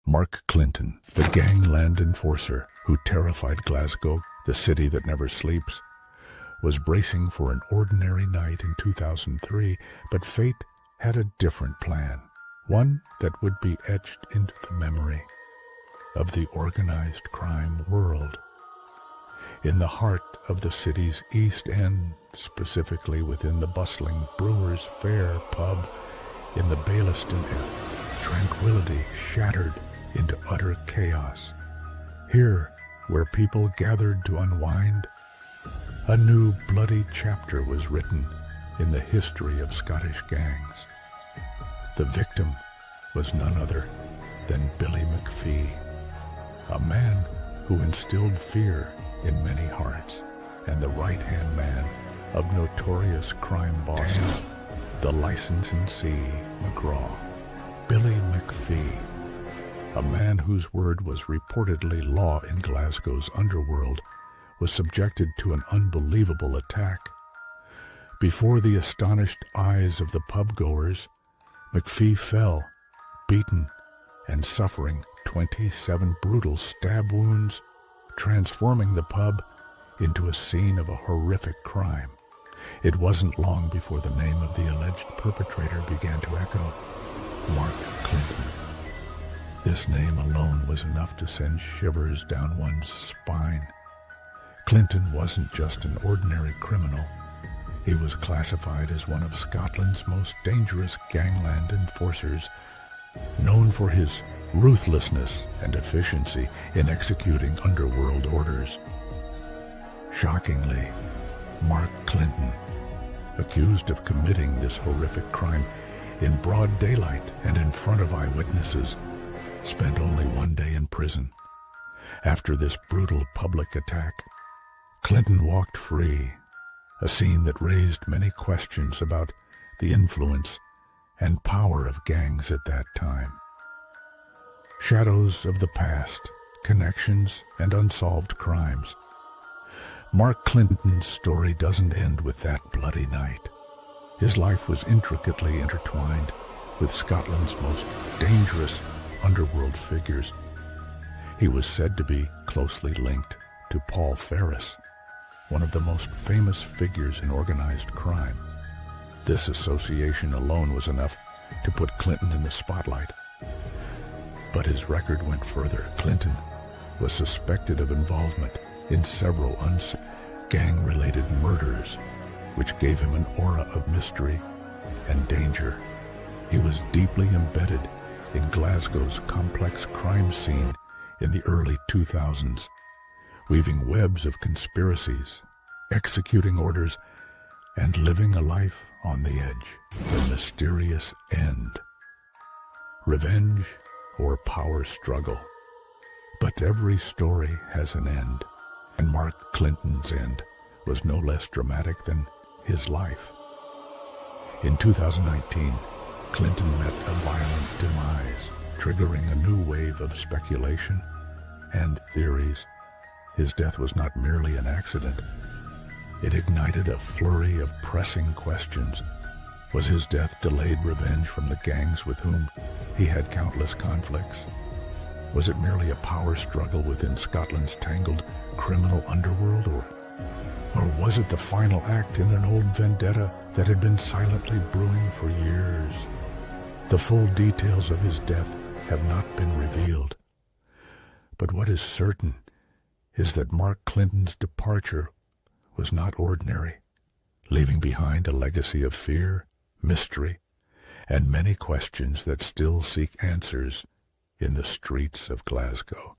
Mark Clinton, the gangland enforcer who terrified Glasgow, the city that never sleeps, was bracing for an ordinary night in 2003, but fate had a different plan, one that would be etched into the memory of the organized crime world. In the heart of the city's East End, specifically within the bustling Brewers Fayre pub in the Baillieston area, tranquility shattered into utter chaos. Here, where people gathered to unwind, a new bloody chapter was written in the history of Scottish gangs. The victim was none other than Billy McPhee, a man who instilled fear in many hearts and the right-hand man of notorious crime bosses, the licensing C. McGraw. Billy McPhee, a man whose word was reportedly law in Glasgow's Underworld, was subjected to an unbelievable attack. Before the astonished eyes of the pub-goers, McPhee fell, beaten and suffering 27 brutal stab wounds, transforming the pub into a scene of a horrific crime. It wasn't long before the name of the alleged perpetrator began to echo: Mark Clinton. This name alone was enough to send shivers down one's spine. Clinton wasn't just an ordinary criminal. He was classified as one of Scotland's most dangerous gangland enforcers, known for his ruthlessness and efficiency in executing underworld orders. Shockingly, Mark Clinton, accused of committing this horrific crime in broad daylight and in front of eyewitnesses, spent only 1 day in prison. After this brutal public attack, Clinton walked free, a scene that raised many questions about the influence and power of gangs at that time. Shadows of the past, connections, and unsolved crimes. Mark Clinton's story doesn't end with that bloody night. His life was intricately intertwined with Scotland's most dangerous underworld figures. He was said to be closely linked to Paul Ferris, one of the most famous figures in organized crime. This association alone was enough to put Clinton in the spotlight. But his record went further. Clinton was suspected of involvement in several gang-related murders, which gave him an aura of mystery and danger. He was deeply embedded in Glasgow's complex crime scene in the early 2000s, weaving webs of conspiracies, executing orders, and living a life on the edge. The mysterious end. Revenge or power struggle. But every story has an end, and Mark Clinton's end was no less dramatic than his life. In 2019, Clinton met a violent demise, triggering a new wave of speculation and theories. His death was not merely an accident. It ignited a flurry of pressing questions. Was his death delayed revenge from the gangs with whom he had countless conflicts? Was it merely a power struggle within Scotland's tangled criminal underworld, or was it the final act in an old vendetta that had been silently brewing for years? The full details of his death have not been revealed. But what is certain is that Mark Clinton's departure was not ordinary, leaving behind a legacy of fear, mystery, and many questions that still seek answers in the streets of Glasgow.